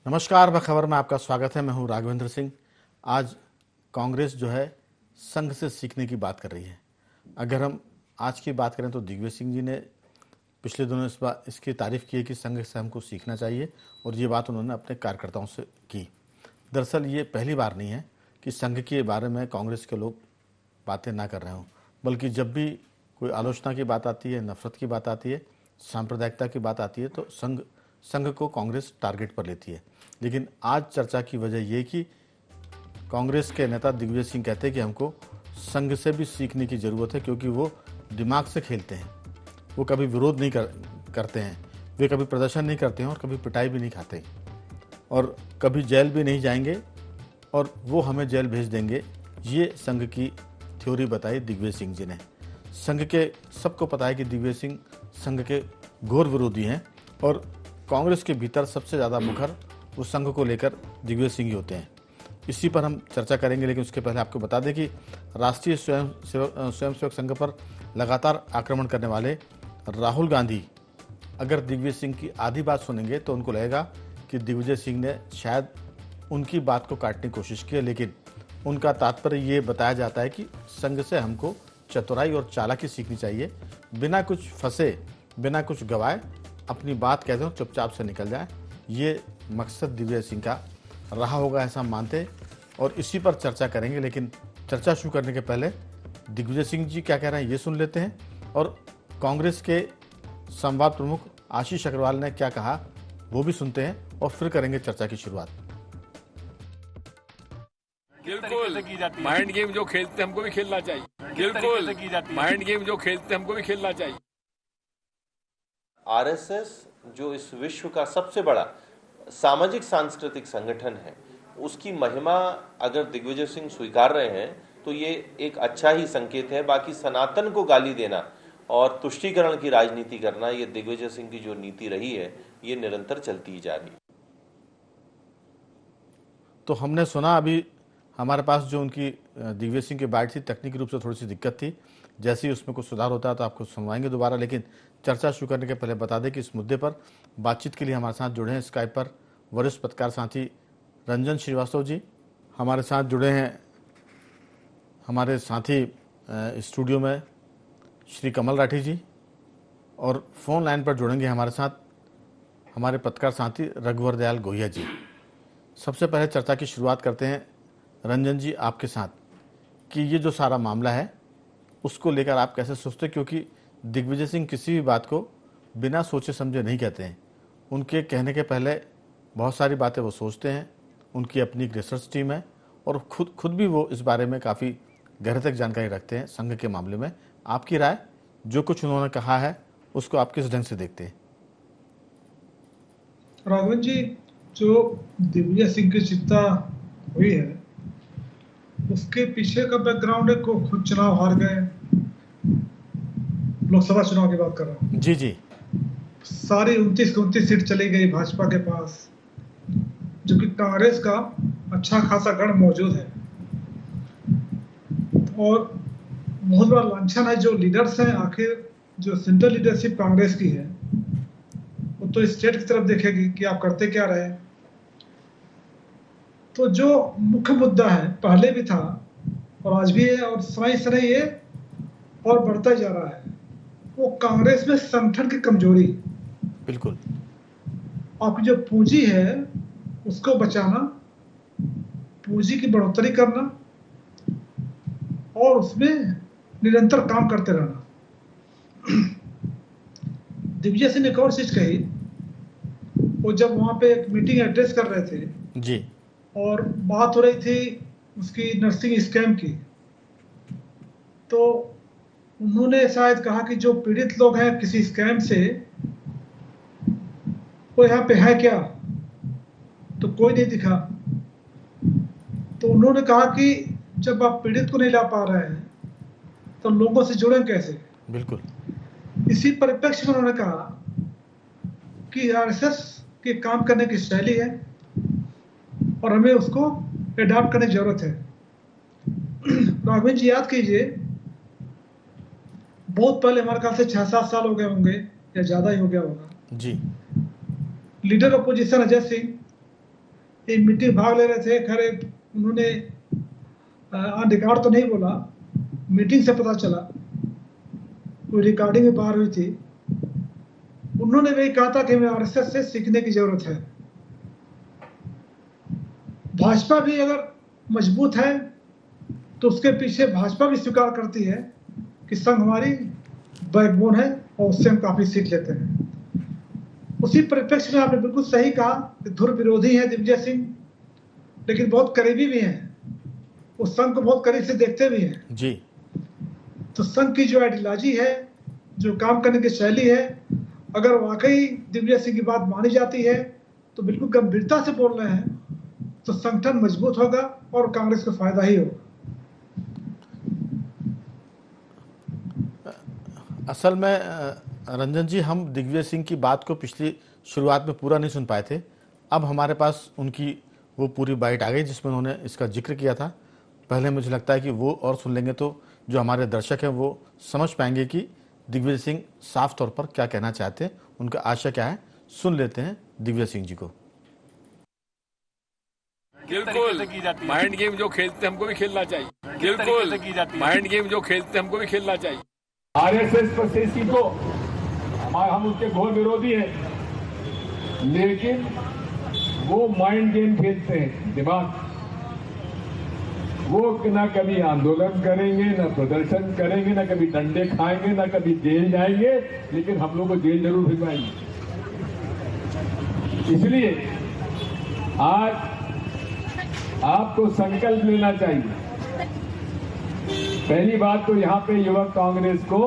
नमस्कार, खबर में आपका स्वागत है। मैं हूं राघवेंद्र सिंह। आज कांग्रेस जो है संघ से सीखने की बात कर रही है। अगर हम आज की बात करें तो दिग्विजय सिंह जी ने पिछले दिनों इसकी तारीफ की है कि संघ से हमको सीखना चाहिए, और ये बात उन्होंने अपने कार्यकर्ताओं से की। दरअसल ये पहली बार नहीं है कि संघ के बारे में कांग्रेस के लोग बातें ना कर रहे हों, बल्कि जब भी कोई आलोचना की बात आती है, नफरत की बात आती है, सांप्रदायिकता की बात आती है, तो संघ को कांग्रेस टारगेट पर लेती है। लेकिन आज चर्चा की वजह ये कि कांग्रेस के नेता दिग्विजय सिंह कहते हैं कि हमको संघ से भी सीखने की ज़रूरत है, क्योंकि वो दिमाग से खेलते हैं। वो कभी विरोध नहीं करते हैं, वे कभी प्रदर्शन नहीं करते हैं और कभी पिटाई भी नहीं खाते, और कभी जेल भी नहीं जाएंगे और वो हमें जेल भेज देंगे। ये संघ की थ्योरी बताई दिग्विजय सिंह जी ने। संघ के सबको पता है कि दिग्विजय सिंह संघ के घोर विरोधी हैं, और कांग्रेस के भीतर सबसे ज़्यादा मुखर उस संघ को लेकर दिग्विजय सिंह ही होते हैं। इसी पर हम चर्चा करेंगे, लेकिन उसके पहले आपको बता दें कि राष्ट्रीय स्वयंसेवक संघ पर लगातार आक्रमण करने वाले राहुल गांधी अगर दिग्विजय सिंह की आधी बात सुनेंगे तो उनको लगेगा कि दिग्विजय सिंह ने शायद उनकी बात को काटने की कोशिश की है। लेकिन उनका तात्पर्य ये बताया जाता है कि संघ से हमको चतुराई और चालाकी सीखनी चाहिए, बिना कुछ फंसे, बिना कुछ गवाए अपनी बात कहते हो चुपचाप से निकल जाए। ये मकसद दिग्विजय सिंह का रहा होगा, ऐसा मानते, और इसी पर चर्चा करेंगे। लेकिन चर्चा शुरू करने के पहले दिग्विजय सिंह जी क्या कह रहे हैं ये सुन लेते हैं, और कांग्रेस के संवाद प्रमुख आशीष अग्रवाल ने क्या कहा वो भी सुनते हैं, और फिर करेंगे चर्चा की शुरुआत। बिल्कुल माइंड गेम जो खेलते हैं हमको भी खेलना चाहिए। बिल्कुल माइंड गेम जो खेलते हैं हमको भी खेलना चाहिए। आरएसएस जो इस विश्व का सबसे बड़ा सामाजिक सांस्कृतिक संगठन है, उसकी महिमा अगर दिग्विजय सिंह स्वीकार रहे हैं तो ये एक अच्छा ही संकेत है। बाकी सनातन को गाली देना और तुष्टीकरण की राजनीति करना, ये दिग्विजय सिंह की जो नीति रही है, ये निरंतर चलती ही जा रही है। तो हमने सुना, अभी हमारे पास जो उनकी दिग्विजय सिंह की बाइट थी, तकनीकी रूप से थोड़ी सी दिक्कत थी। जैसे ही उसमें कुछ सुधार होता है तो आपको सुनवाएंगे दोबारा। लेकिन चर्चा शुरू करने के पहले बता दें कि इस मुद्दे पर बातचीत के लिए हमारे साथ जुड़े हैं स्काइप पर वरिष्ठ पत्रकार साथी रंजन श्रीवास्तव जी। हमारे साथ जुड़े हैं हमारे साथी स्टूडियो में श्री कमल राठी जी, और फ़ोन लाइन पर जुड़ेंगे हमारे साथ हमारे पत्रकार साथी रघुवर दयाल गोहिया जी। सबसे पहले चर्चा की शुरुआत करते हैं रंजन जी आपके साथ, कि ये जो सारा मामला है उसको लेकर आप कैसे सोचते हैं, क्योंकि दिग्विजय सिंह किसी भी बात को बिना सोचे समझे नहीं कहते हैं। उनके कहने के पहले बहुत सारी बातें वो सोचते हैं, उनकी अपनी एक रिसर्च टीम है, और खुद भी वो इस बारे में काफ़ी गहरे तक जानकारी रखते हैं संघ के मामले में। आपकी राय, जो कुछ उन्होंने कहा है उसको आप किस ढंग से देखते हैं? राघवन जी, जो दिग्विजय सिंह की चिंता हुई है उसके पीछे का बैकग्राउंड है को खुद चुनाव हार गए, लोकसभा चुनाव की बात कर रहा हूँ। जी जी। सारी 29 सीट चली गई भाजपा के पास, जो कि कांग्रेस का अच्छा खासा गढ़ मौजूद है, और बहुत बड़ा लांछन है जो लीडर्स हैं। आखिर जो सेंट्रल लीडरशिप कांग्रेस की है वो तो स्टेट की तरफ देखेगी कि आप करते क्या रहे। तो जो मुख्य मुद्दा है, पहले भी था और आज भी है, और समय समय ये और बढ़ता जा रहा है, वो कांग्रेस में संगठन की कमजोरी। बिल्कुल। आपकी जो पूंजी है उसको बचाना, पूंजी की बढ़ोतरी करना, और उसमें निरंतर काम करते रहना। दिग्विजय सिंह ने एक और चीज कही, वो जब वहां पे एक मीटिंग एड्रेस कर रहे थे जी, और बात हो रही थी उसकी नर्सिंग स्कैम की, तो उन्होंने शायद कहा कि जो पीड़ित लोग हैं किसी स्कैम से, वो यहाँ पे है क्या, तो कोई नहीं दिखा। तो उन्होंने कहा कि जब आप पीड़ित को नहीं ला पा रहे हैं तो लोगों से जुड़ें कैसे। बिल्कुल। इसी परिप्रेक्ष्य में उन्होंने कहा कि आरएसएस के काम करने की शैली है और हमें उसको एडॉप्ट करने की जरूरत है। राघवेंद्र जी याद कीजिए, बहुत पहले, हमारे ख्याल से 6-7 साल हो गए होंगे या ज्यादा ही हो गया होगा, जी। लीडर ऑपोजिशन अजय सिंह ये मीटिंग भाग ले रहे थे। खैर उन्होंने ऑन रिकॉर्ड तो नहीं बोला, मीटिंग से पता चला, कोई रिकॉर्डिंग में बाहर हुई थी। उन्होंने भी कहा था कि हमें आरएसएस से सीखने की जरूरत है। भाजपा भी अगर मजबूत है तो उसके पीछे भाजपा भी स्वीकार करती है कि संघ हमारी बैकबोन है और उससे हम काफी सीख लेते हैं। उसी परिप्रेक्ष्य में आपने बिल्कुल सही कहा कि धुर विरोधी है दिग्विजय सिंह, लेकिन बहुत करीबी भी हैं, उस संघ को बहुत करीब से देखते भी हैं जी। तो संघ की जो आइडियोलॉजी है, जो काम करने की शैली है, अगर वाकई दिग्विजय सिंह की बात मानी जाती है तो बिल्कुल गंभीरता से बोल रहे हैं तो संगठन मजबूत होगा और कांग्रेस को फायदा ही होगा। असल में रंजन जी, हम दिग्विजय सिंह की बात को पिछली शुरुआत में पूरा नहीं सुन पाए थे। अब हमारे पास उनकी वो पूरी बाइट आ गई जिसमें उन्होंने इसका जिक्र किया था। पहले मुझे लगता है कि वो और सुन लेंगे तो जो हमारे दर्शक हैं वो समझ पाएंगे कि दिग्विजय सिंह साफ तौर पर क्या कहना चाहते हैं, उनका आशय क्या है। सुन लेते हैं दिग्विजय सिंह जी को। बिल्कुल माइंड गेम जो खेलते हमको भी खेलना चाहिए। बिल्कुल माइंड गेम जो खेलते हमको भी खेलना चाहिए। आरएसएस पर से सीखो, हम उसके घोर विरोधी हैं, लेकिन वो माइंड गेम खेलते हैं, दिमाग। वो न कभी आंदोलन करेंगे, न प्रदर्शन करेंगे, न कभी डंडे खाएंगे, न कभी जेल जाएंगे, लेकिन हम लोग को जेल जरूर भिजवाएंगे। इसलिए आज आपको संकल्प लेना चाहिए। पहली बात तो यहाँ पे युवक कांग्रेस को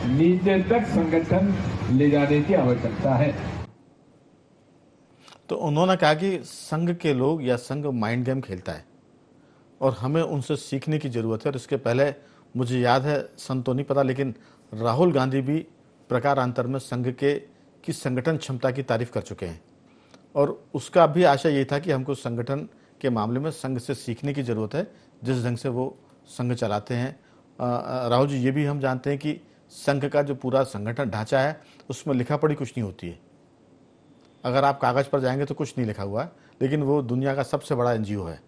नीचे तक संगठन ले जाने की आवश्यकता है। तो उन्होंने कहा कि संघ के लोग या संघ माइंड गेम खेलता है और हमें उनसे सीखने की जरूरत है। और इसके पहले मुझे याद है, सन तो नहीं पता, लेकिन राहुल गांधी भी प्रकारांतर में संघ के की संगठन क्षमता की तारीफ कर चुके हैं और उसका भी आशय ये था कि हमको संगठन के मामले में संघ से सीखने की जरूरत है, जिस ढंग से वो संघ चलाते हैं। राहुल जी, ये भी हम जानते हैं कि संघ का जो पूरा संगठन ढांचा है उसमें लिखा पढ़ी कुछ नहीं होती है। अगर आप कागज़ पर जाएंगे तो कुछ नहीं लिखा हुआ है, लेकिन वो दुनिया का सबसे बड़ा एनजीओ है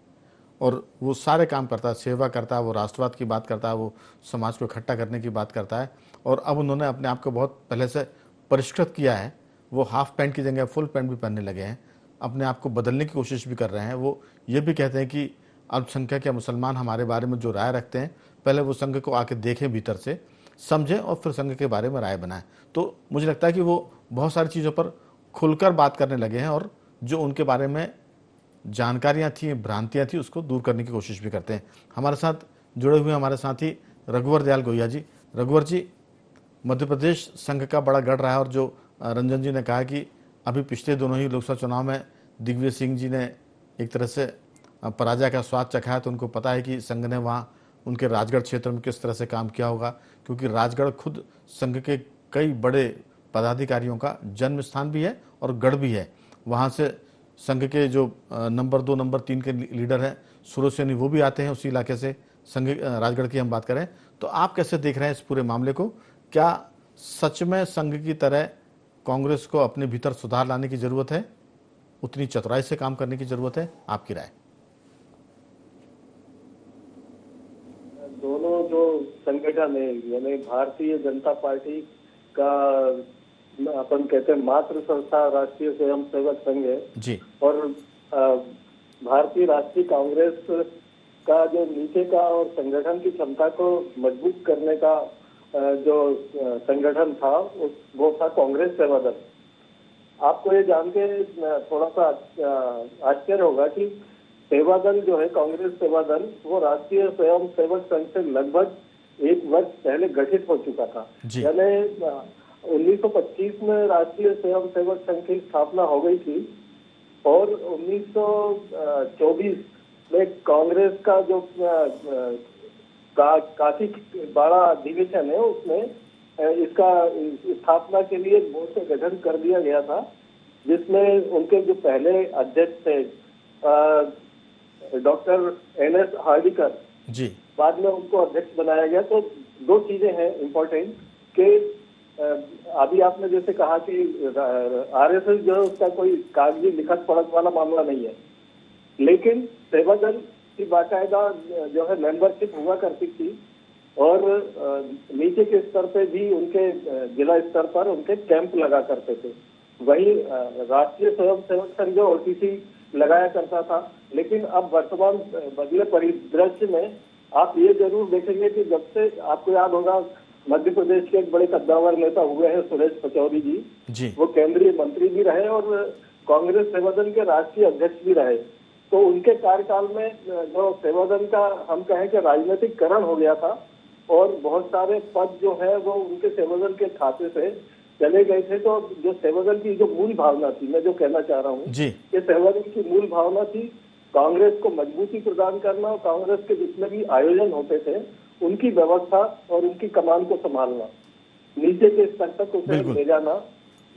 और वो सारे काम करता है, सेवा करता है, वो राष्ट्रवाद की बात करता है, वो समाज को इकट्ठा करने की बात करता है। और अब उन्होंने अपने आप को बहुत पहले से परिष्कृत किया है। वो हाफ पैंट की जगह फुल पैंट भी पहनने लगे हैं, अपने आप को बदलने की कोशिश भी कर रहे हैं। वो ये भी कहते हैं कि अल्पसंख्यक या मुसलमान हमारे बारे में जो राय रखते हैं, पहले वो संघ को आके देखें, भीतर से समझें और फिर संघ के बारे में राय बनाएं। तो मुझे लगता है कि वो बहुत सारी चीज़ों पर खुलकर बात करने लगे हैं और जो उनके बारे में जानकारियां थी, भ्रांतियां थी, उसको दूर करने की कोशिश भी करते हैं। हमारे साथ जुड़े हुए हमारे साथी रघुवर दयाल गोहिया जी। रघुवर जी, मध्य प्रदेश संघ का बड़ा गढ़ रहा है और जो रंजन जी ने कहा कि अभी पिछले दोनों ही लोकसभा चुनाव में दिग्विजय सिंह जी ने एक तरह से पराजय का स्वाद चखा है, तो उनको पता है कि संघ ने वहाँ उनके राजगढ़ क्षेत्र में किस तरह से काम किया होगा, क्योंकि राजगढ़ खुद संघ के कई बड़े पदाधिकारियों का जन्म स्थान भी है और गढ़ भी है। वहाँ से संघ के जो नंबर 2 नंबर 3 के लीडर हैं सुरेश सैनी, वो भी आते हैं उसी इलाके से। संघ राजगढ़ की हम बात करें तो आप कैसे देख रहे हैं इस पूरे मामले को? क्या सच में संघ की तरह कांग्रेस को अपने भीतर सुधार लाने की जरूरत है, उतनी चतुराई से काम करने की जरूरत है? आपकी राय। दोनों जो संगठन है, यानी भारतीय जनता पार्टी का अपन कहते हैं मातृ संस्था राष्ट्रीय स्वयं सेवक संघ है जी, और भारतीय राष्ट्रीय कांग्रेस का जो नीचे का और संगठन की क्षमता को मजबूत करने का जो संगठन था वो था कांग्रेस सेवा दल। आपको ये जान के थोड़ा सा आश्चर्य होगा कि सेवा दल जो है, कांग्रेस सेवा दल, वो राष्ट्रीय स्वयं सेवक संघ से लगभग 1 वर्ष पहले गठित हो चुका था। यानी 1925 में राष्ट्रीय स्वयं सेवक संघ की स्थापना हो गई थी और 1924 में कांग्रेस का जो काफी बड़ा अधिवेशन है उसमें इसका स्थापना के लिए बोर्ड का गठन कर दिया गया था, जिसमें उनके जो पहले अध्यक्ष थे डॉक्टर NS हार्डिकर जी, बाद में उनको अध्यक्ष बनाया गया। तो 2 चीजें हैं इम्पोर्टेंट कि अभी आपने जैसे कहा कि आरएसएस जो है उसका कोई कागजी लिखत पढ़त वाला मामला नहीं है, लेकिन सेवा दल की बाकायदा जो है मेंबरशिप हुआ करती थी और नीचे के स्तर पे भी उनके जिला स्तर पर उनके कैंप लगा करते थे। वही राष्ट्रीय स्वयं सेवक संघ जो ओटीसी लगाया करता था, लेकिन अब वर्तमान बदले परिदृश्य में आप ये जरूर देखेंगे कि जब से आपको याद होगा मध्य प्रदेश के एक बड़े कद्दावर नेता हुए हैं सुरेश पचौरी जी, वो केंद्रीय मंत्री भी रहे और कांग्रेस सेवादल के राष्ट्रीय अध्यक्ष भी रहे। तो उनके कार्यकाल में जो सेवादल का हम कहें कि राजनीतिकरण हो गया था और बहुत सारे पद जो है वो उनके सेवादल के खाते से चले गए थे। तो जो सेवादल की जो मूल भावना थी, मैं जो कहना चाह रहा हूँ कि सेवादल की मूल भावना थी कांग्रेस को मजबूती प्रदान करना और कांग्रेस के जितने भी आयोजन होते थे उनकी व्यवस्था और उनकी कमान को संभालना, नीचे के स्तर तक उसे ले जाना।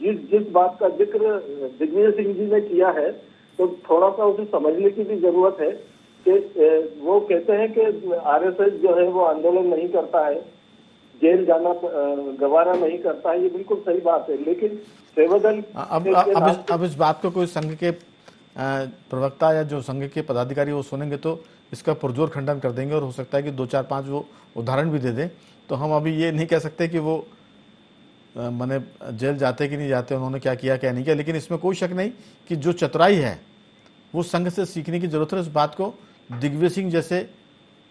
जिस बात का जिक्र दिग्विजय सिंह जी ने किया है तो थोड़ा सा उसे समझने की भी जरूरत है कि वो कहते हैं कि आरएसएस जो है वो आंदोलन नहीं करता है, जेल जाना गवारा नहीं करता है, ये बिल्कुल सही बात है। लेकिन सेवादल अब इस बात को कोई संघ के प्रवक्ता या जो संघ के पदाधिकारी वो सुनेंगे तो इसका पुरजोर खंडन कर देंगे और हो सकता है कि 2-4-5 वो उदाहरण भी दे दें। तो हम अभी ये नहीं कह सकते कि वो मैंने जेल जाते कि नहीं जाते, उन्होंने क्या किया क्या नहीं किया, लेकिन इसमें कोई शक नहीं कि जो चतुराई है वो संघ से सीखने की जरूरत है। इस बात को दिग्विजय सिंह जैसे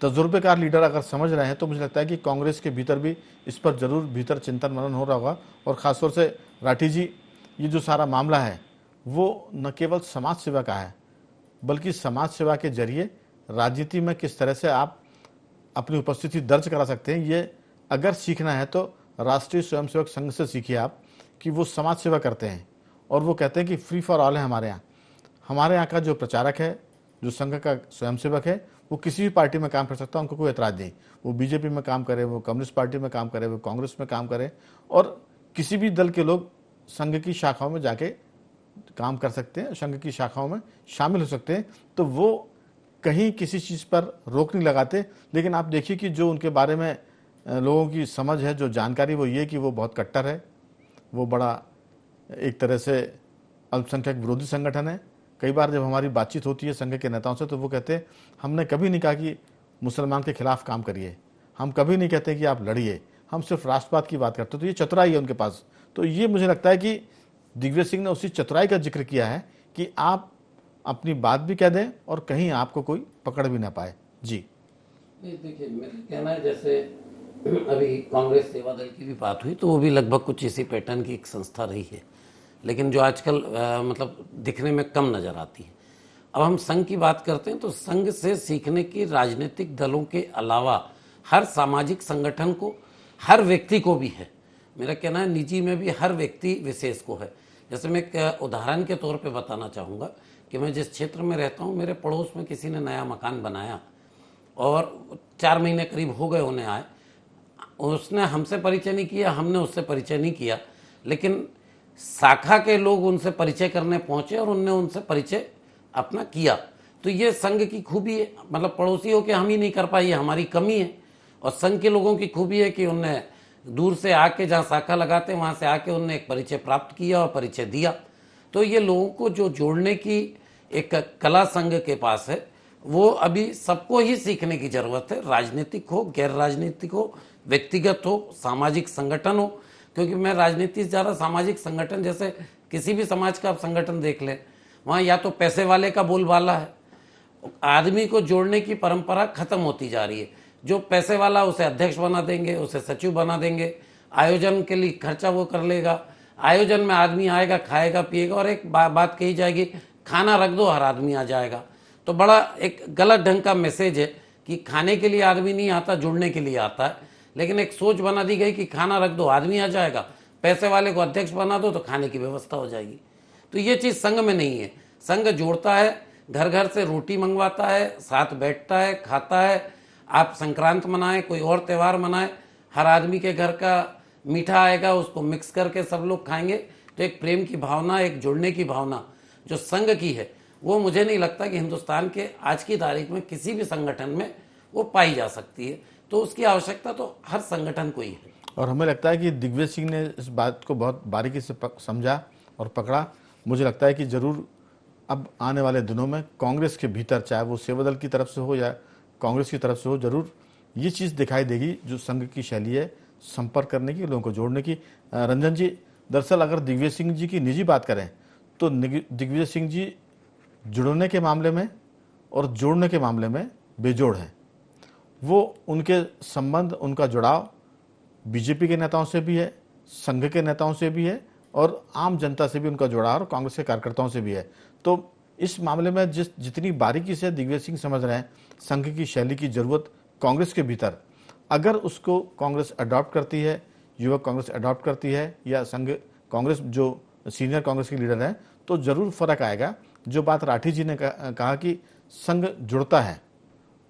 तजुर्बेकार लीडर अगर समझ रहे हैं तो मुझे लगता है कि कांग्रेस के भीतर भी इस पर जरूर भीतर चिंतन मनन हो रहा होगा। और ख़ासतौर से राठी जी, ये जो सारा मामला है वो न केवल समाज सेवा का है बल्कि समाज सेवा के जरिए राजनीति में किस तरह से आप अपनी उपस्थिति दर्ज करा सकते हैं, ये अगर सीखना है तो राष्ट्रीय स्वयंसेवक संघ से सीखिए आप कि वो समाज सेवा करते हैं और वो कहते हैं कि फ्री फॉर ऑल है। हमारे यहाँ का जो प्रचारक है, जो संघ का स्वयंसेवक है, वो किसी भी पार्टी में काम कर सकता है, उनको कोई एतराज़ नहीं। वो बीजेपी में काम करे, वो कम्युनिस्ट पार्टी में काम करे, वो कांग्रेस में काम करे, और किसी भी दल के लोग संघ की शाखाओं में जाके काम कर सकते हैं, संघ की शाखाओं में शामिल हो सकते हैं। तो वो कहीं किसी चीज़ पर रोक नहीं लगाते। लेकिन आप देखिए कि जो उनके बारे में लोगों की समझ है, जो जानकारी, वो ये कि वो बहुत कट्टर है, वो बड़ा एक तरह से अल्पसंख्यक विरोधी संगठन है। कई बार जब हमारी बातचीत होती है संघ के नेताओं से तो वो कहते हैं हमने कभी नहीं कहा कि मुसलमान के खिलाफ काम करिए, हम कभी नहीं कहते कि आप लड़िए, हम सिर्फ राष्ट्रवाद की बात करते। तो ये चतुराई है उनके पास। तो ये मुझे लगता है कि दिग्विजय सिंह ने उसी चतुराई का जिक्र किया है कि आप अपनी बात भी कह दें और कहीं आपको कोई पकड़ भी ना पाए। जी नहीं, देखिए मेरा कहना है जैसे अभी कांग्रेस सेवा दल की भी बात हुई तो वो भी लगभग कुछ इसी पैटर्न की एक संस्था रही है, लेकिन जो आजकल मतलब दिखने में कम नजर आती है। अब हम संघ की बात करते हैं तो संघ से सीखने की राजनीतिक दलों के अलावा हर सामाजिक संगठन को, हर व्यक्ति को भी है। मेरा कहना है निजी में भी हर व्यक्ति विशेष को है। जैसे मैं एक उदाहरण के तौर पे बताना चाहूँगा कि मैं जिस क्षेत्र में रहता हूँ, मेरे पड़ोस में किसी ने नया मकान बनाया और 4 महीने करीब हो गए उन्हें आए। उसने हमसे परिचय नहीं किया, हमने उससे परिचय नहीं किया, लेकिन शाखा के लोग उनसे परिचय करने पहुंचे और उनने उनसे परिचय अपना किया। तो ये संघ की खूबी है, मतलब पड़ोसी हो के हम ही नहीं कर पाए, ये हमारी कमी है। और संघ के लोगों की खूबी है कि उनने दूर से आके, जहाँ शाखा लगाते हैं वहाँ से आके उनने एक परिचय प्राप्त किया और परिचय दिया। तो ये लोगों को जो जोड़ने की एक कला संघ के पास है, वो अभी सबको ही सीखने की जरूरत है। राजनीतिक हो, गैर राजनीतिक हो, व्यक्तिगत हो, सामाजिक संगठन हो। क्योंकि मैं राजनीति से ज़्यादा सामाजिक संगठन, जैसे किसी भी समाज का आप संगठन देख लें, वहाँ या तो पैसे वाले का बोलबाला है, आदमी को जोड़ने की परंपरा खत्म होती जा रही है। जो पैसे वाला उसे अध्यक्ष बना देंगे, उसे सचिव बना देंगे, आयोजन के लिए खर्चा वो कर लेगा, आयोजन में आदमी आएगा, खाएगा पिएगा, और एक बात कही जाएगी खाना रख दो हर आदमी आ जाएगा। तो बड़ा एक गलत ढंग का मैसेज है कि खाने के लिए आदमी नहीं आता, जुड़ने के लिए आता है। लेकिन एक सोच बना दी गई कि खाना रख दो आदमी आ जाएगा, पैसे वाले को अध्यक्ष बना दो तो खाने की व्यवस्था हो जाएगी। तो ये चीज़ संघ में नहीं है। संघ जोड़ता है, घर घर से रोटी मंगवाता है, साथ बैठता है, खाता है। आप संक्रांत मनाएं, कोई और त्यौहार मनाएं, हर आदमी के घर का मीठा आएगा, उसको मिक्स करके सब लोग खाएंगे। तो एक प्रेम की भावना, एक जुड़ने की भावना जो संघ की है, वो मुझे नहीं लगता कि हिंदुस्तान के आज की तारीख में किसी भी संगठन में वो पाई जा सकती है। तो उसकी आवश्यकता तो हर संगठन को ही है। और हमें लगता है कि दिग्विजय सिंह ने इस बात को बहुत बारीकी से समझा और पकड़ा। मुझे लगता है कि ज़रूर अब आने वाले दिनों में कांग्रेस के भीतर, चाहे वो सेवादल की तरफ से हो या कांग्रेस की तरफ से हो, जरूर ये चीज़ दिखाई देगी जो संघ की शैली है संपर्क करने की, लोगों को जोड़ने की। रंजन जी, दरअसल अगर दिग्विजय सिंह जी की निजी बात करें तो दिग्विजय सिंह जी जुड़ने के मामले में और जोड़ने के मामले में बेजोड़ हैं। वो उनके संबंध, उनका जुड़ाव बीजेपी के नेताओं से भी है, संघ के नेताओं से भी है और आम जनता से भी उनका जुड़ाव और कांग्रेस के कार्यकर्ताओं से भी है। तो इस मामले में जितनी बारीकी से दिग्विजय सिंह समझ रहे हैं संघ की शैली की जरूरत कांग्रेस के भीतर, अगर उसको कांग्रेस अडॉप्ट करती है, युवक कांग्रेस अडॉप्ट करती है या संघ कांग्रेस जो सीनियर कांग्रेस के लीडर हैं, तो जरूर फर्क आएगा। जो बात राठी जी ने कहा कि संघ जुड़ता है,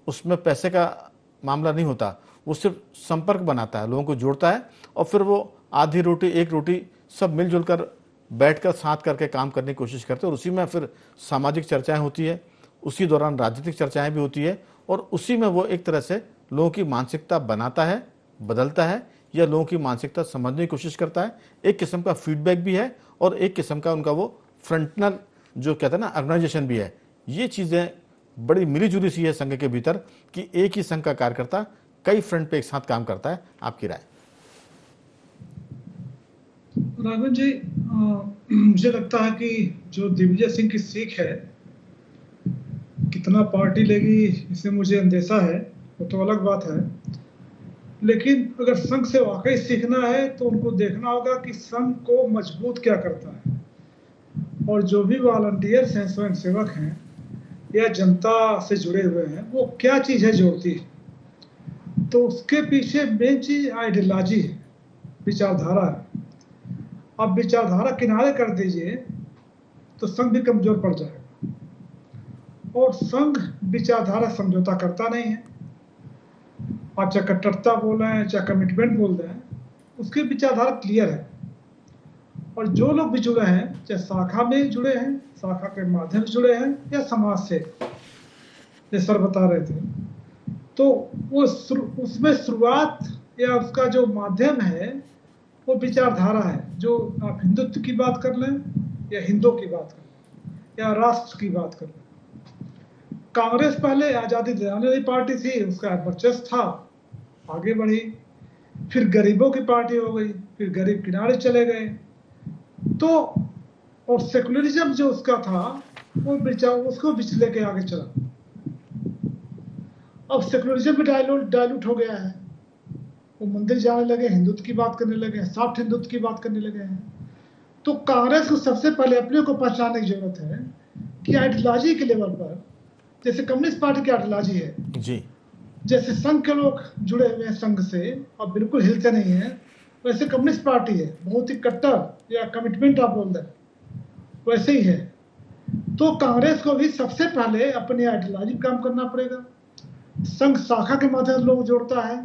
उसमें पैसे का मामला नहीं होता, वो सिर्फ संपर्क बनाता है, लोगों को जोड़ता है और फिर वो आधी रोटी एक रोटी सब मिलजुल कर बैठकर साथ करके काम करने की कोशिश करते हैं और उसी में फिर सामाजिक चर्चाएं होती है, उसी दौरान राजनीतिक चर्चाएं भी होती है और उसी में वो एक तरह से लोगों की मानसिकता बनाता है, बदलता है या लोगों की मानसिकता समझने की कोशिश करता है। एक किस्म का फीडबैक भी है और एक किस्म का उनका वो फ्रंटनल जो कहते हैं ना ऑर्गेनाइजेशन भी है। ये चीज़ें बड़ी मिलीजुली सी है संघ के भीतर कि एक ही संघ का कार्यकर्ता कई फ्रंट पे एक साथ काम करता है। आपकी राय? राघवन जी, मुझे लगता है कि जो दिग्विजय सिंह की सीख है, कितना पार्टी लेगी इससे मुझे अंदेशा है, वो तो अलग बात है। लेकिन अगर संघ से वाकई सीखना है तो उनको देखना होगा कि संघ को मजबूत क्या करता है और जो भी वॉलंटियर्स हैं, स्वयं सेवक हैं या जनता से जुड़े हुए हैं, वो क्या चीज़ है जोड़ती है। तो उसके पीछे मेन चीज आइडियोलॉजी है, विचारधारा है। अब विचारधारा किनारे कर दीजिए तो संघ भी कमजोर पड़ जाएगा और संघ विचारधारा समझौता करता नहीं है। आप चाहे कट्टरता बोल रहे हैं, चाहे कमिटमेंट बोल रहे हैं, उसकी विचारधारा क्लियर है। और जो लोग भी जुड़े हैं, चाहे शाखा में जुड़े हैं, शाखा के माध्यम से जुड़े हैं या समाज से, जैसे सर बता रहे थे, तो वो उसमें शुरुआत या उसका जो माध्यम है वो विचारधारा है। जो आप हिंदुत्व की बात कर लें या हिंदू की बात कर लें या राष्ट्र की बात कर लें। कांग्रेस पहले आज़ादी दिलाने वाली पार्टी थी, उसका वर्चस्व था, आगे बढ़ी, फिर गरीबों की पार्टी हो गई, फिर गरीब किनारे चले गए। तो और सेकुलरिज्म जो उसका था वो उसको बिचले के आगे चला। अब सेकुलरिज्म भी डायलूट हो गया है, वो मंदिर जाने लगे, हिंदुत्व की बात करने लगे, सॉफ्ट हिंदुत्व की बात करने लगे हैं। तो कांग्रेस को सबसे पहले अपने को पहचानने की जरूरत है कि आइडियोलॉजी के लेवल पर, जैसे कम्युनिस्ट पार्टी की आइडियोलॉजी है जी, जैसे संघ के लोग जुड़े हुए हैं संघ से और बिल्कुल हिलते नहीं है, वैसे कम्युनिस्ट पार्टी है, बहुत ही कट्टर या कमिटमेंट आप बोल दें, वैसे ही है। तो कांग्रेस को भी सबसे पहले अपनी आइडियोलॉजी पर काम करना पड़ेगा। संघ शाखा के माध्यम से लोग जोड़ता है,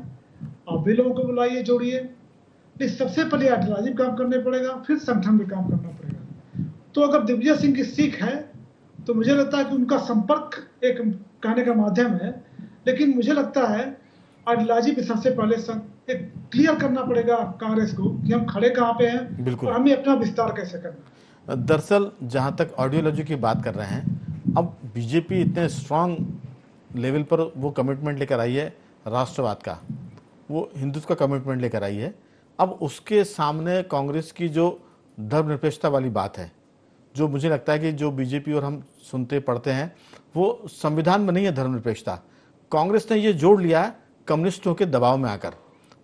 आप भी लोगों को बुलाइए, जोड़िए, लेकिन सबसे पहले आइडियोलॉजी पर काम करने पड़ेगा, फिर संगठन में काम करना पड़ेगा। तो अगर दिग्विजय सिंह की सीख है तो मुझे लगता है कि उनका संपर्क एक कहने का माध्यम है, लेकिन मुझे लगता है आइडियोलॉजी पे सबसे पहले एक क्लियर करना पड़ेगा कांग्रेस को कि हम खड़े कहाँ पे हैं और हमें अपना विस्तार कैसे करना है। दरअसल जहाँ तक आइडियोलॉजी की बात कर रहे हैं, अब बीजेपी इतने स्ट्रांग लेवल पर वो कमिटमेंट लेकर आई है राष्ट्रवाद का, वो हिंदुत्व का कमिटमेंट लेकर आई है। अब उसके सामने कांग्रेस की जो धर्मनिरपेक्षता वाली बात है, जो मुझे लगता है कि जो बीजेपी और हम सुनते पढ़ते हैं, वो संविधान में नहीं है धर्मनिरपेक्षता। कांग्रेस ने ये जोड़ लिया है कम्युनिस्टों के दबाव में आकर,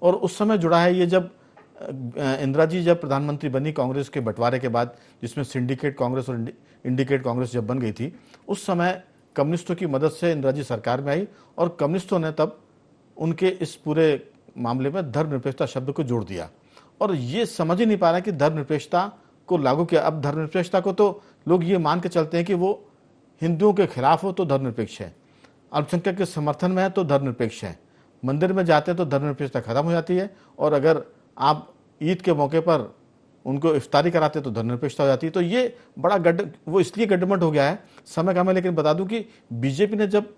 और उस समय जुड़ा है ये जब इंदिरा जी जब प्रधानमंत्री बनी कांग्रेस के बंटवारे के बाद, जिसमें सिंडिकेट कांग्रेस और इंडिकेट कांग्रेस जब बन गई थी, उस समय कम्युनिस्टों की मदद से इंदिरा जी सरकार में आई और कम्युनिस्टों ने तब उनके इस पूरे मामले में धर्मनिरपेक्षता शब्द को जोड़ दिया और ये समझ ही नहीं पा रहा कि धर्मनिरपेक्षता को लागू किया। अब धर्मनिरपेक्षता को तो लोग ये मान के चलते हैं कि वो हिंदुओं के खिलाफ हो तो धर्मनिरपेक्ष है, अल्पसंख्यक के समर्थन में है तो धर्मनिरपेक्ष है, मंदिर में जाते हैं तो धर्मनिरपेक्षता खत्म हो जाती है, और अगर आप ईद के मौके पर उनको इफ्तारी कराते तो धर्मनिरपेक्षता हो जाती है। तो ये बड़ा वो इसलिए गड्ढमड हो गया है समय का। मैं लेकिन बता दूं कि बीजेपी ने जब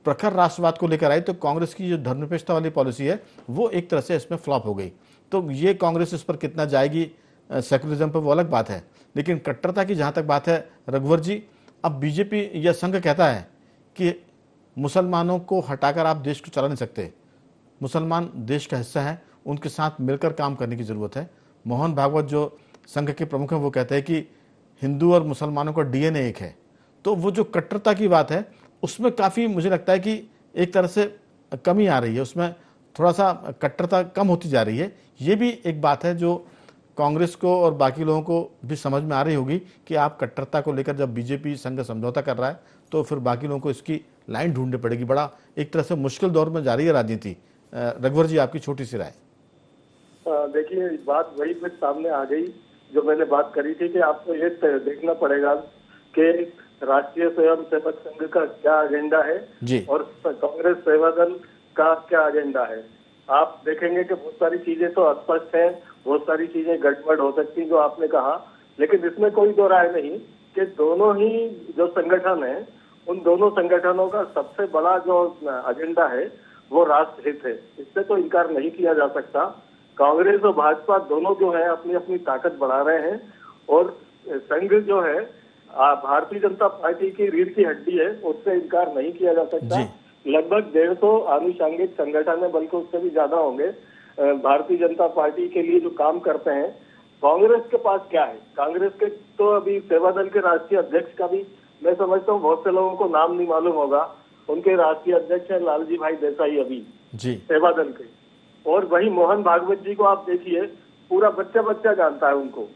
प्रखर राष्ट्रवाद को लेकर आई तो कांग्रेस की जो धर्मनिरपेक्षता वाली पॉलिसी है वो एक तरह से इसमें फ्लॉप हो गई। तो ये कांग्रेस इस पर कितना जाएगी सेकुलरिज्म पर, वो अलग बात है। लेकिन कट्टरता की जहाँ तक बात है रघुवर जी, अब बीजेपी या संघ कहता है कि मुसलमानों को हटाकर आप देश को चला नहीं सकते, मुसलमान देश का हिस्सा है, उनके साथ मिलकर काम करने की ज़रूरत है। मोहन भागवत जो संघ के प्रमुख हैं वो कहते हैं कि हिंदू और मुसलमानों का डीएनए एक है। तो वो जो कट्टरता की बात है उसमें काफ़ी मुझे लगता है कि एक तरह से कमी आ रही है, उसमें थोड़ा सा कट्टरता कम होती जा रही है। ये भी एक बात है जो कांग्रेस को और बाकी लोगों को भी समझ में आ रही होगी कि आप कट्टरता को लेकर जब बीजेपी संघ समझौता कर रहा है तो फिर बाकी लोगों को इसकी लाइन ढूंढनी पड़ेगी। बड़ा एक तरह से मुश्किल दौर में जा रही है राजनीति। रघुवर जी, आपकी छोटी सी राय। देखिए, बात वही फिर सामने आ गई जो मैंने बात करी थी कि आपको ये देखना पड़ेगा कि राष्ट्रीय स्वयंसेवक संघ का क्या एजेंडा है जी, और कांग्रेस सेवा दल का क्या एजेंडा है। आप देखेंगे कि बहुत सारी चीजें तो अस्पष्ट हैं, बहुत सारी चीजें गड़बड़ हो सकती जो आपने कहा, लेकिन इसमें कोई दो राय नहीं कि दोनों ही जो संगठन है, उन दोनों संगठनों का सबसे बड़ा जो एजेंडा है वो राष्ट्रहित है। इससे तो इनकार नहीं किया जा सकता। कांग्रेस और भाजपा दोनों जो है अपनी अपनी ताकत बढ़ा रहे हैं और संघ जो है भारतीय जनता पार्टी की रीढ़ की हड्डी है, उससे इनकार नहीं किया जा सकता। लगभग 150 आनुषंगिक संगठन है, बल्कि उससे भी ज्यादा होंगे भारतीय जनता पार्टी के लिए जो काम करते हैं। कांग्रेस के पास क्या है? कांग्रेस के तो अभी सेवा दल के राष्ट्रीय अध्यक्ष का भी मैं समझता हूँ बहुत से लोगों को नाम नहीं मालूम होगा। उनके राष्ट्रीय अध्यक्ष है लालजी भाई देसाई अभी जी, सेवा दल के। और वही मोहन भागवत जी को आप देखिए, पूरा बच्चा बच्चा जानता है उनको।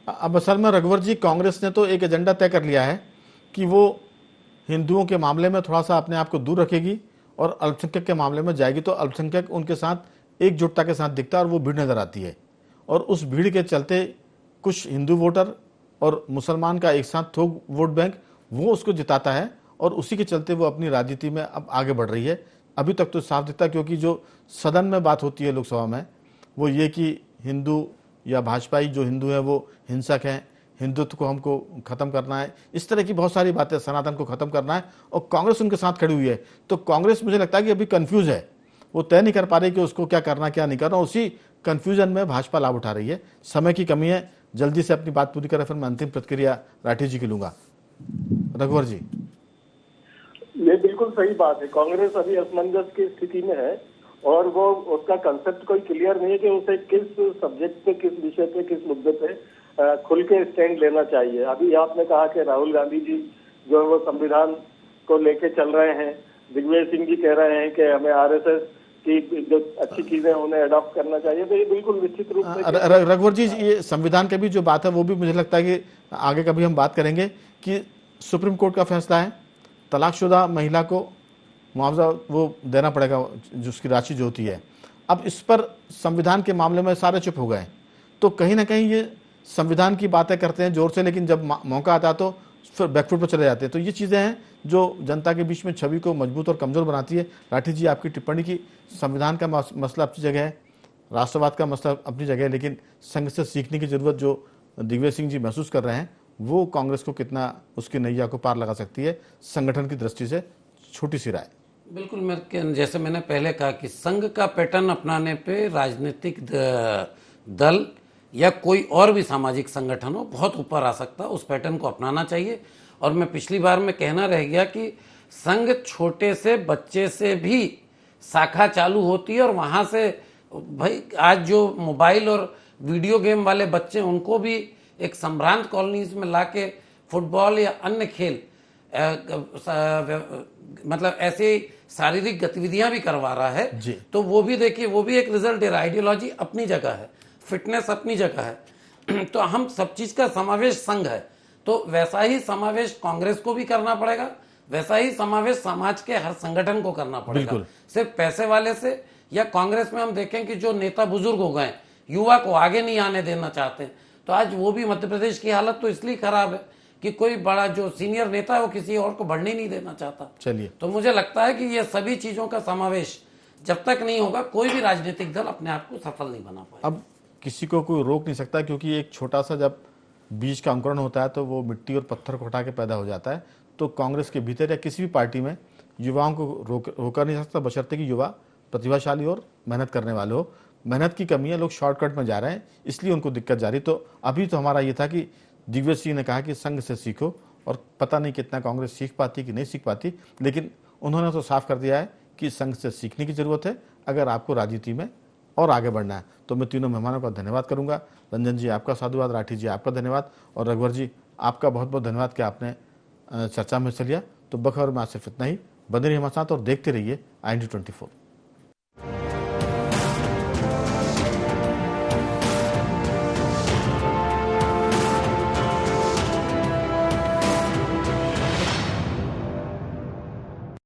अब असल में रघुवर जी, कांग्रेस ने तो एक एजेंडा तय कर लिया है कि वो हिंदुओं के मामले में थोड़ा सा अपने आप को दूर रखेगी और अल्पसंख्यक के मामले में जाएगी तो अल्पसंख्यक उनके साथ एकजुटता के साथ दिखता है और वो भीड़ नजर आती है। और उस भीड़ के चलते कुछ हिंदू वोटर और मुसलमान का एक साथ थोक वोट बैंक वो उसको जिताता है और उसी के चलते वो अपनी राजनीति में अब आगे बढ़ रही है। अभी तक तो साफ दिखता है, क्योंकि जो सदन में बात होती है लोकसभा में वो ये कि हिंदू या भाजपाई जो हिंदू हैं वो हिंसक हैं, हिंदुत्व को हमको खत्म करना है, इस तरह की बहुत सारी बातें, सनातन को खत्म करना है, और कांग्रेस उनके साथ खड़ी हुई है। तो कांग्रेस मुझे लगता है कि अभी कंफ्यूज है, वो तय नहीं कर पा रही कि उसको क्या करना क्या नहीं करना। उसी कंफ्यूजन में भाजपा लाभ उठा रही है। समय की कमी है, जल्दी से अपनी बात पूरी करें, फिर मैं अंतिम प्रतिक्रिया राठी जी की लूंगा। रघुवर जी, ये बिल्कुल सही बात है। कांग्रेस अभी असमंजस की स्थिति में है और वो उसका कंसेप्ट कोई क्लियर नहीं है कि उसे किस सब्जेक्ट पे, किस विषय पे, किस मुद्दे पे खुल के स्टैंड लेना चाहिए। अभी आपने कहा कि राहुल गांधी जी जो है वो संविधान को लेके चल रहे हैं, दिग्विजय सिंह जी कह रहे हैं कि हमें आरएसएस की जो अच्छी चीजें उन्हें अडॉप्ट करना चाहिए। तो ये बिल्कुल निश्चित रूप से रघुवर जी, ये संविधान की भी जो बात है वो भी मुझे लगता है कि आगे कभी हम बात करेंगे कि सुप्रीम कोर्ट का फैसला है, तलाकशुदा महिला को मुआवजा वो देना पड़ेगा जो उसकी राशि जो होती है। अब इस पर संविधान के मामले में सारे चुप हो गए, तो कहीं ना कहीं ये संविधान की बातें करते हैं जोर से, लेकिन जब मौका आता है तो फिर बैकफुट पर चले जाते हैं। तो ये चीज़ें हैं जो जनता के बीच में छवि को मजबूत और कमज़ोर बनाती है। राठी जी, आपकी टिप्पणी की संविधान का मसला अपनी जगह है, राष्ट्रवाद का मसला अपनी जगह है, लेकिन संघ से सीखने की जरूरत जो दिग्विजय सिंह जी महसूस कर रहे हैं वो कांग्रेस को कितना उसकी नैया को पार लगा सकती है संगठन की दृष्टि से, छोटी सी राय। बिल्कुल, मैं जैसे मैंने पहले कहा कि संघ का पैटर्न अपनाने पे राजनीतिक दल या कोई और भी सामाजिक संगठन हो बहुत ऊपर आ सकता है, उस पैटर्न को अपनाना चाहिए। और मैं पिछली बार में कहना रह गया कि संघ छोटे से बच्चे से भी शाखा चालू होती है और वहां से भाई आज जो मोबाइल और वीडियो गेम वाले बच्चे उनको भी एक संभ्रांत कॉलोनीज में लाके फुटबॉल या अन्य खेल मतलब ऐसे शारीरिक गतिविधियां भी करवा रहा है जी। तो वो भी देखिए, वो भी एक रिजल्ट है। आइडियोलॉजी अपनी जगह है, फिटनेस अपनी जगह है तो हम सब चीज का समावेश संघ है, तो वैसा ही समावेश कांग्रेस को भी करना पड़ेगा, वैसा ही समावेश समाज के हर संगठन को करना पड़ेगा। सिर्फ पैसे वाले से या कांग्रेस में हम देखें कि जो नेता बुजुर्ग हो गए, युवा को आगे नहीं आने देना चाहते, तो आज वो भी मध्य प्रदेश की हालत तो इसलिए खराब है कि कोई बड़ा जो सीनियर नेता है वो किसी और को बढ़ने नहीं देना चाहता। चलिए, तो मुझे लगता है कि ये सभी चीजों का समावेश जब तक नहीं होगा कोई भी राजनीतिक दल अपने आप को सफल नहीं बना पाएगा। अब किसी को कोई रोक नहीं सकता, क्योंकि एक छोटा सा जब बीज का अंकुरण होता है तो वो मिट्टी और पत्थर को हटा के पैदा हो जाता है। तो कांग्रेस के भीतर या किसी भी पार्टी में युवाओं को रोका नहीं सकता, बशर्ते कि युवा प्रतिभाशाली और मेहनत करने वाले हो। मेहनत की कमी है, लोग शॉर्टकट में जा रहे हैं, इसलिए उनको दिक्कत जा रही। तो अभी तो हमारा ये था कि दिग्विजय सिंह ने कहा कि संघ से सीखो, और पता नहीं कितना कांग्रेस सीख पाती कि नहीं सीख पाती, लेकिन उन्होंने तो साफ कर दिया है कि संघ से सीखने की जरूरत है अगर आपको राजनीति में और आगे बढ़ना है। तो मैं तीनों मेहमानों का धन्यवाद करूंगा। रंजन जी आपका साधुवाद, राठी जी आपका धन्यवाद, और रघुवर जी आपका बहुत बहुत धन्यवाद कि आपने चर्चा में हिस्सा लिया। तो बखबर में आज सिर्फ इतना ही। बने रहिए हमारे साथ और देखते रहिए IND24।